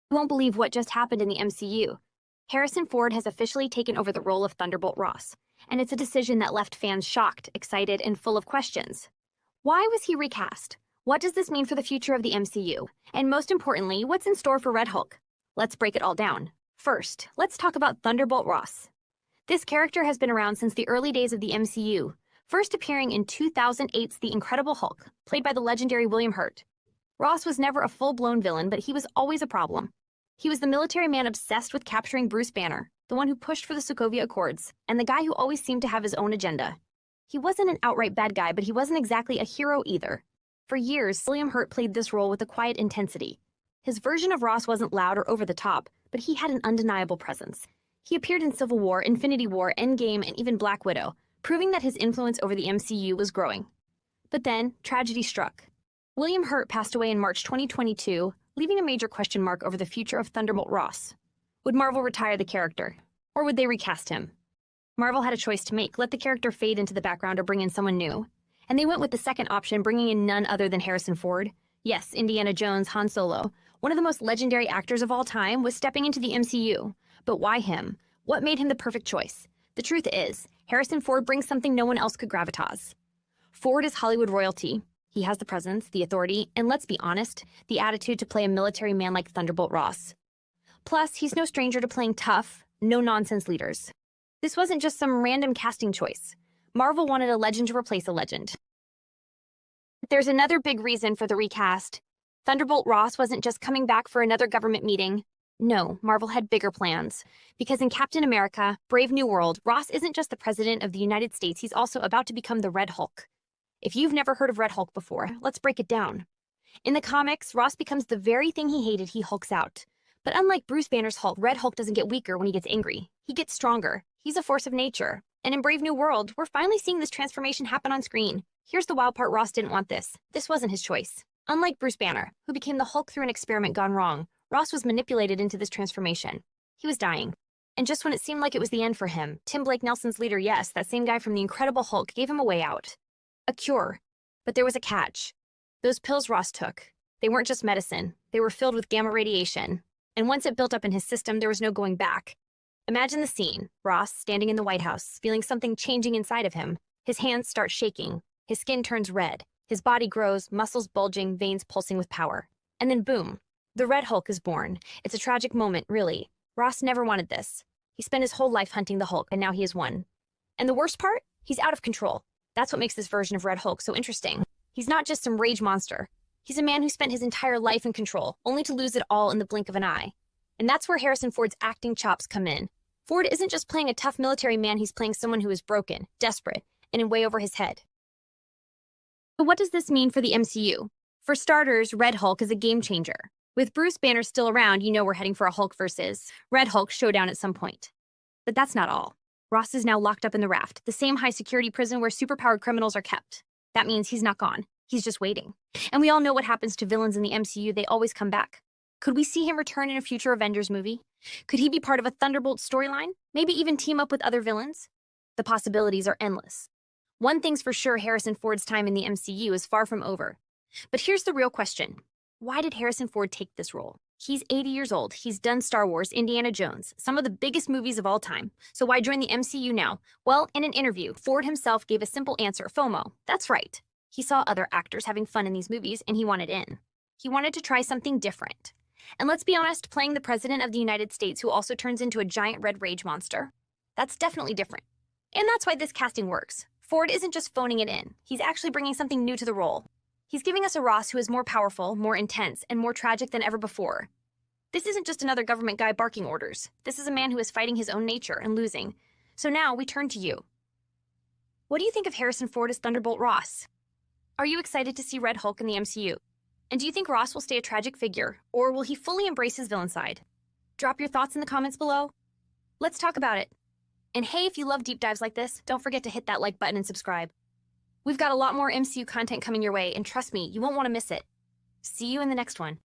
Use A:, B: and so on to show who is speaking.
A: You won't believe what just happened in the MCU. Harrison Ford has officially taken over the role of Thunderbolt Ross, and it's a decision that left fans shocked, excited, and full of questions. Why was he recast? What does this mean for the future of the MCU? And most importantly, what's in store for Red Hulk? Let's break it all down. First, let's talk about Thunderbolt Ross. This character has been around since the early days of the MCU, first appearing in 2008's The Incredible Hulk, played by the legendary William Hurt. Ross was never a full-blown villain, but he was always a problem. He was the military man obsessed with capturing Bruce Banner, the one who pushed for the Sokovia Accords, and the guy who always seemed to have his own agenda. He wasn't an outright bad guy, but he wasn't exactly a hero either. For years, William Hurt played this role with a quiet intensity. His version of Ross wasn't loud or over the top, but he had an undeniable presence. He appeared in Civil War, Infinity War, Endgame, and even Black Widow, proving that his influence over the MCU was growing. But then, tragedy struck. William Hurt passed away in March 2022, leaving a major question mark over the future of Thunderbolt Ross. Would Marvel retire the character? Or would they recast him? Marvel had a choice to make: let the character fade into the background or bring in someone new. And they went with the second option, bringing in none other than Harrison Ford. Yes, Indiana Jones, Han Solo, one of the most legendary actors of all time, was stepping into the MCU. But why him? What made him the perfect choice? The truth is, Harrison Ford brings something no one else could gravitas. Ford is Hollywood royalty. He has the presence, the authority, and let's be honest, the attitude to play a military man like Thunderbolt Ross. Plus, he's no stranger to playing tough, no-nonsense leaders. This wasn't just some random casting choice. Marvel wanted a legend to replace a legend. There's another big reason for the recast. Thunderbolt Ross wasn't just coming back for another government meeting. No, Marvel had bigger plans. Because in Captain America, Brave New World, Ross isn't just the President of the United States, he's also about to become the Red Hulk. If you've never heard of Red Hulk before, let's break it down. In the comics, Ross becomes the very thing he hated. He hulks out. But unlike Bruce Banner's Hulk, Red Hulk doesn't get weaker when he gets angry. He gets stronger. He's a force of nature. And in Brave New World, we're finally seeing this transformation happen on screen. Here's the wild part: Ross didn't want this. This wasn't his choice. Unlike Bruce Banner, who became the Hulk through an experiment gone wrong, Ross was manipulated into this transformation. He was dying. And just when it seemed like it was the end for him, Tim Blake Nelson's leader, yes, that same guy from The Incredible Hulk, gave him a way out. A cure. But there was a catch. Those pills Ross took, they weren't just medicine. They were filled with gamma radiation. And once it built up in his system, there was no going back. Imagine the scene: Ross standing in the White House, feeling something changing inside of him. His hands start shaking. His skin turns red. His body grows, muscles bulging, veins pulsing with power. And then boom, the Red Hulk is born. It's a tragic moment, really. Ross never wanted this. He spent his whole life hunting the Hulk, and now he has won. And the worst part? He's out of control. That's what makes this version of Red Hulk so interesting. He's not just some rage monster. He's a man who spent his entire life in control, only to lose it all in the blink of an eye. And that's where Harrison Ford's acting chops come in. Ford isn't just playing a tough military man, he's playing someone who is broken, desperate, and in way over his head. So what does this mean for the MCU? For starters, Red Hulk is a game changer. With Bruce Banner still around, you know we're heading for a Hulk versus Red Hulk showdown at some point. But that's not all. Ross is now locked up in the Raft, the same high-security prison where superpowered criminals are kept. That means he's not gone. He's just waiting. And we all know what happens to villains in the MCU. They always come back. Could we see him return in a future Avengers movie? Could he be part of a Thunderbolt storyline? Maybe even team up with other villains? The possibilities are endless. One thing's for sure: Harrison Ford's time in the MCU is far from over. But here's the real question. Why did Harrison Ford take this role? He's 80 years old. He's done Star Wars, Indiana Jones, some of the biggest movies of all time. So why join the MCU now? Well, in an interview, Ford himself gave a simple answer: FOMO. That's right. He saw other actors having fun in these movies, and he wanted in. He wanted to try something different. And let's be honest, playing the President of the United States who also turns into a giant red rage monster, that's definitely different. And that's why this casting works. Ford isn't just phoning it in. He's actually bringing something new to the role. He's giving us a Ross who is more powerful, more intense, and more tragic than ever before. This isn't just another government guy barking orders. This is a man who is fighting his own nature and losing. So now we turn to you. What do you think of Harrison Ford as Thunderbolt Ross? Are you excited to see Red Hulk in the MCU? And do you think Ross will stay a tragic figure, or will he fully embrace his villain side? Drop your thoughts in the comments below. Let's talk about it. And hey, if you love deep dives like this, don't forget to hit that like button and subscribe. We've got a lot more MCU content coming your way, and trust me, you won't want to miss it. See you in the next one.